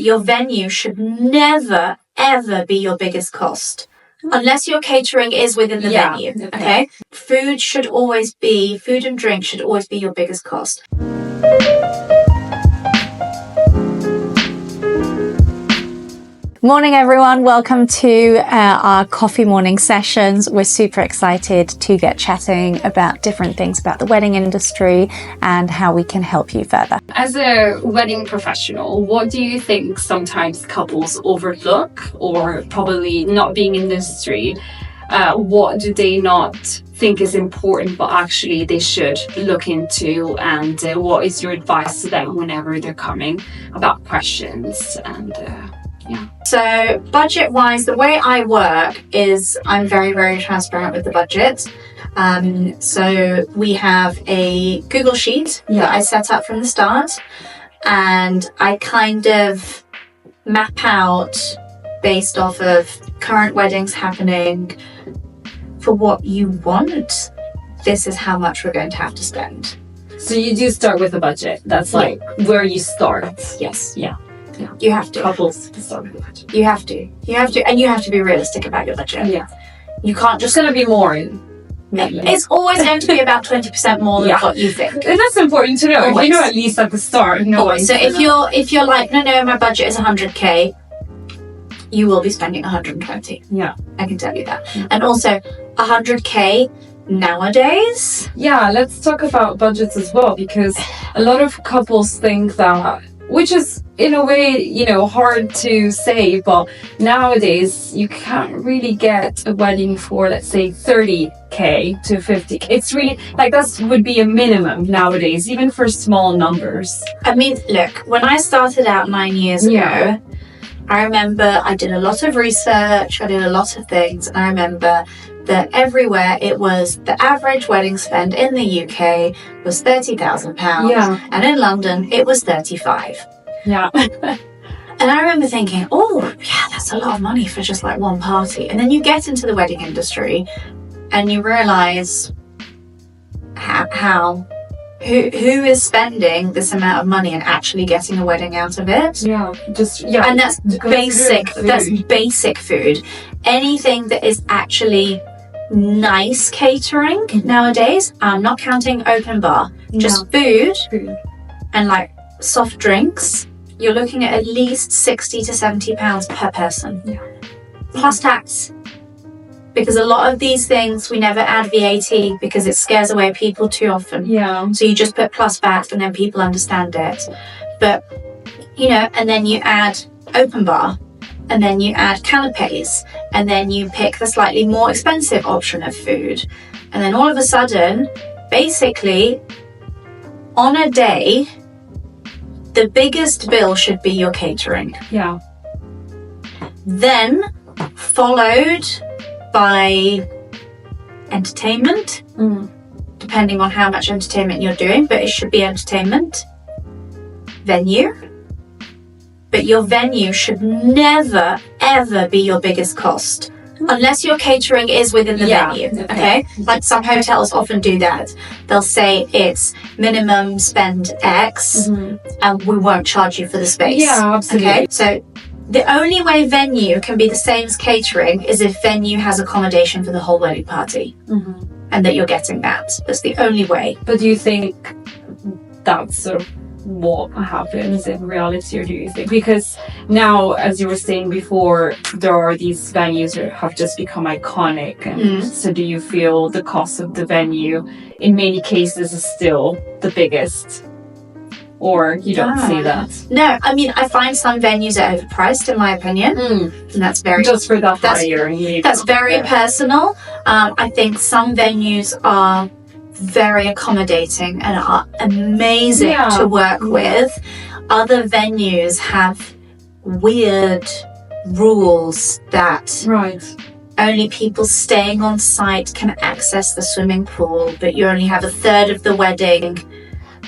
Your venue should never, ever be your biggest cost. Unless your catering is within the venue, okay? Food and drink should always be your biggest cost. Morning everyone, welcome to our coffee morning sessions. We're super excited to get chatting about different things about the wedding industry and how we can help you further. As a wedding professional, what do you think sometimes couples overlook, or probably not being in the industry, what do they not think is important but actually they should look into, and what is your advice to them whenever they're coming about questions and So budget-wise, the way I work is I'm very, very transparent with the budget. So we have a Google Sheet that I set up from the start, and I kind of map out based off of current weddings happening. For what you want, this is how much we're going to have to spend. So you do start with a budget. That's like where you start. Yes. Yeah. You have to. Couples to start with a budget. You have to, and you have to be realistic about your budget. Yeah. You can't It's just. going to be more in. It's always going to be about 20% more than what you think. And that's important to know. Always. You know, at least at the start. So if you're like, no, my budget is 100k, you will be spending 120. Yeah. I can tell you that. And also 100k nowadays. Yeah, let's talk about budgets as well, because a lot of couples think that, which is in a way, hard to say, but nowadays you can't really get a wedding for, let's say, 30k to 50k. It's really like that would be a minimum nowadays, even for small numbers. I mean, look, when I started out 9 years ago, I remember I did a lot of research, I did a lot of things, and I remember that everywhere it was the average wedding spend in the UK was £30,000, and in London it was 35. Yeah. And I remember thinking, that's a lot of money for just like one party. And then you get into the wedding industry and you realise who is spending this amount of money and actually getting a wedding out of it. And that's basic. That's basic food. Anything that is actually nice catering nowadays, I'm not counting open bar, just food and like soft drinks, you're looking at least 60 to 70 pounds per person, plus tax. Because a lot of these things we never add VAT because it scares away people too often. So you just put plus VAT and then people understand it. But and then you add open bar, and then you add canapes, and then you pick the slightly more expensive option of food. And then all of a sudden, basically, on a day, the biggest bill should be your catering. Then, followed by entertainment, depending on how much entertainment you're doing, but it should be entertainment. Venue. But your venue should never, ever be your biggest cost. Unless your catering is within the venue, okay? Like some hotels often do that. They'll say it's minimum spend X, and we won't charge you for the space. Yeah, absolutely. Okay? So the only way venue can be the same as catering is if venue has accommodation for the whole wedding party, and that you're getting that. That's the only way. But do you think that's sort of what happens in reality, or do you think, because now, as you were saying before, there are these venues that have just become iconic, and so do you feel the cost of the venue in many cases is still the biggest, or you don't see that? No, I mean, I find some venues are overpriced in my opinion, and that's very just for the hire. That's very personal. I think some venues are very accommodating and are amazing to work with. Other venues have weird rules that only people staying on site can access the swimming pool, but you only have a third of the wedding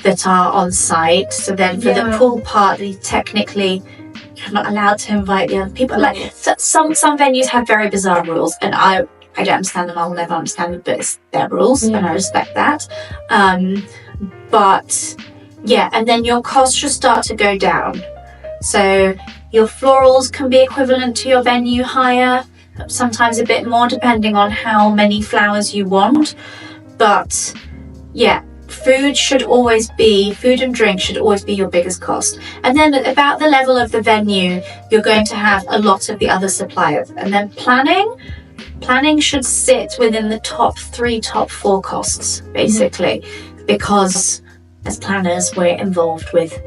that are on site. So then for the pool party, technically you're not allowed to invite the other people. Like some venues have very bizarre rules, and I don't understand them. I'll never understand them, but it's their rules, and I respect that. But and then your costs should start to go down. So Your florals can be equivalent to your venue hire, sometimes a bit more depending on how many flowers you want. But yeah, food and drink should always be your biggest cost. And then about the level of the venue, you're going to have a lot of the other suppliers. And then planning should sit within the top 4 costs, basically, because as planners, we're involved with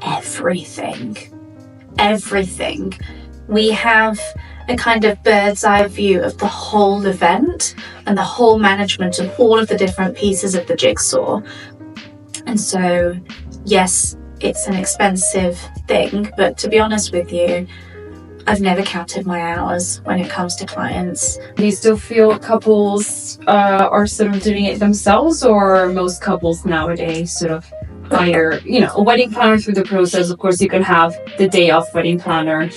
everything. We have a kind of bird's eye view of the whole event and the whole management of all of the different pieces of the jigsaw. And so, yes, it's an expensive thing, but to be honest with you, I've never counted my hours when it comes to clients. Do you still feel couples are sort of doing it themselves, or most couples nowadays sort of hire, a wedding planner through the process? Of course, you can have the day off wedding planner,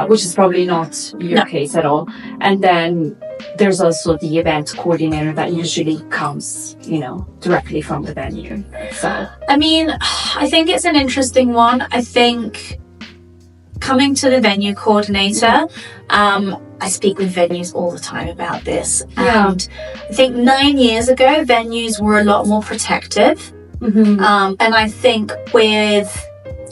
which is probably not your case at all. And then there's also the event coordinator that usually comes, directly from the venue. So, I think it's an interesting one. I think coming to the venue coordinator, I speak with venues all the time about this. And I think 9 years ago, venues were a lot more protective. And I think with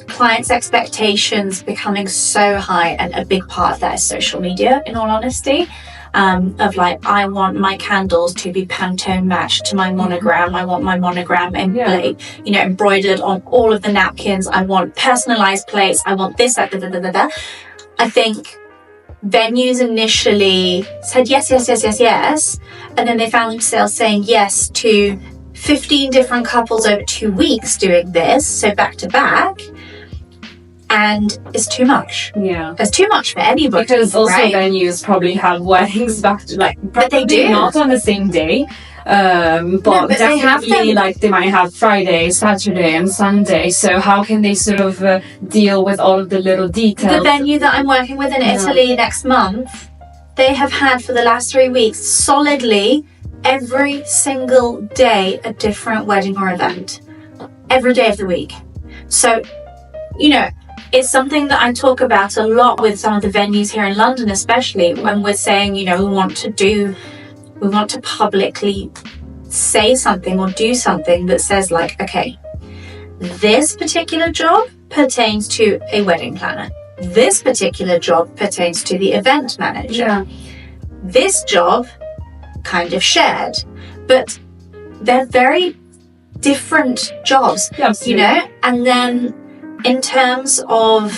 clients' expectations becoming so high, and a big part of that is social media, in all honesty, of like, I want my candles to be Pantone matched to my monogram. I want my monogram embroidered on all of the napkins. I want personalized plates. I want this, that, da. I think venues initially said yes, and then they found themselves saying yes to 15 different couples over 2 weeks doing this, so back to back, and it's too much. It's too much for anybody. Because also venues probably have weddings back to but they do not on the same day, but definitely they might have Friday, Saturday, and Sunday. So how can they sort of deal with all of the little details? The venue that I'm working with in Italy next month, they have had for the last 3 weeks solidly every single day a different wedding or event, every day of the week. So, it's something that I talk about a lot with some of the venues here in London, especially when we're saying, we want to publicly say something or do something that says like, okay, this particular job pertains to a wedding planner. This particular job pertains to the event manager. This job kind of shared, but they're very different jobs, and then in terms of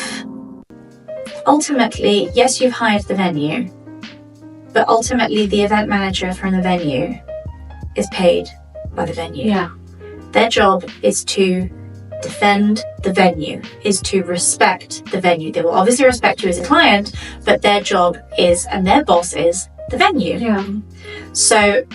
ultimately, yes, you've hired the venue, but ultimately the event manager from the venue is paid by the venue. Their job is to defend the venue, is to respect the venue. They will obviously respect you as a client, but their job is, and their boss is, the venue. So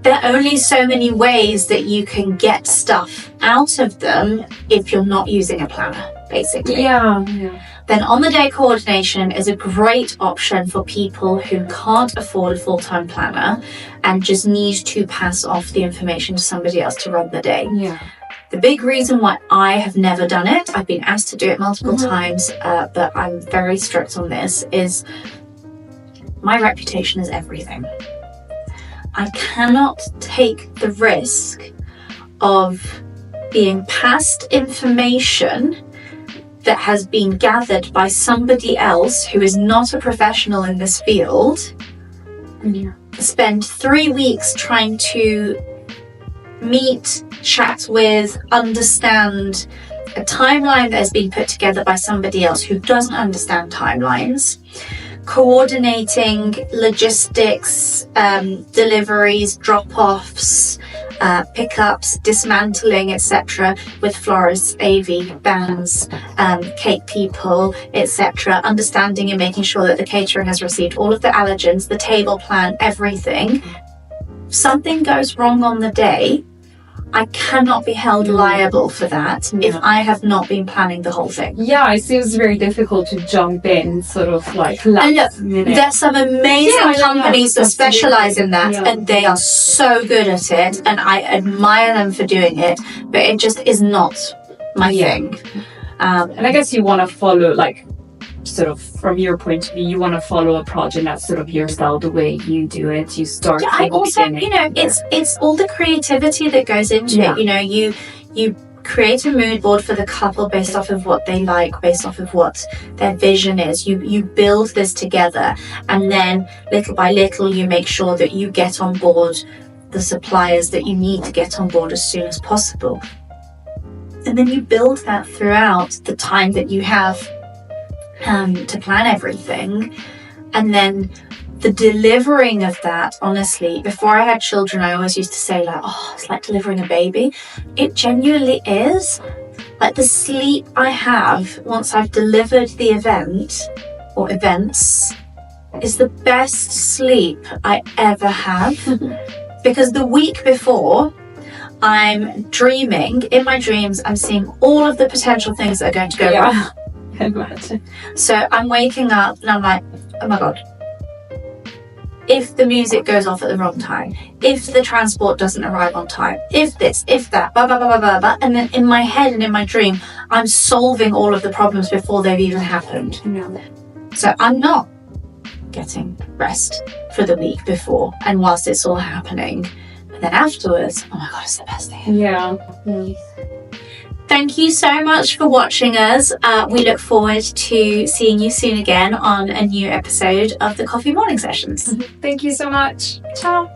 there are only so many ways that you can get stuff out of them if you're not using a planner, basically. Then on the day coordination is a great option for people who can't afford a full-time planner and just need to pass off the information to somebody else to run the day. The big reason why I have never done it, I've been asked to do it multiple times, but I'm very strict on this, is my reputation is everything. I cannot take the risk of being passed information that has been gathered by somebody else who is not a professional in this field, spend 3 weeks trying to meet, chat with, understand a timeline that has been put together by somebody else who doesn't understand timelines, coordinating logistics, deliveries, drop-offs, pickups, dismantling, etc., with florists, AV, bands, cake people, etc., understanding and making sure that the catering has received all of the allergens, the table plan, everything. Something goes wrong on the day, I cannot be held liable for that if I have not been planning the whole thing. It seems very difficult to jump in sort of like last minute. There's some amazing companies that specialize in that, and they are so good at it, and I admire them for doing it, but it just is not my thing. And I guess you want to follow, like, sort of from your point of view, you want to follow a project that's sort of your style, the way you do it. You start. Yeah, I also, you know, it's all the creativity that goes into it. You know, you create a mood board for the couple based off of what they like, based off of what their vision is. You build this together, and then little by little you make sure that you get on board the suppliers that you need to get on board as soon as possible. And then you build that throughout the time that you have to plan everything. And then the delivering of that, honestly, before I had children, I always used to say, like, oh, it's like delivering a baby. It genuinely is. Like, the sleep I have once I've delivered the event or events is the best sleep I ever have. Because the week before, I'm dreaming. In my dreams, I'm seeing all of the potential things that are going to go wrong. Imagine. So I'm waking up and I'm like, oh my God. If the music goes off at the wrong time, if the transport doesn't arrive on time, if this, if that, blah, blah, blah, blah, blah, blah. And then in my head and in my dream, I'm solving all of the problems before they've even happened. Yeah. So I'm not getting rest for the week before and whilst it's all happening. But then afterwards, oh my God, it's the best thing. Yeah. Thank you so much for watching us. We look forward to seeing you soon again on a new episode of the Coffee Morning Sessions. Thank you so much. Ciao.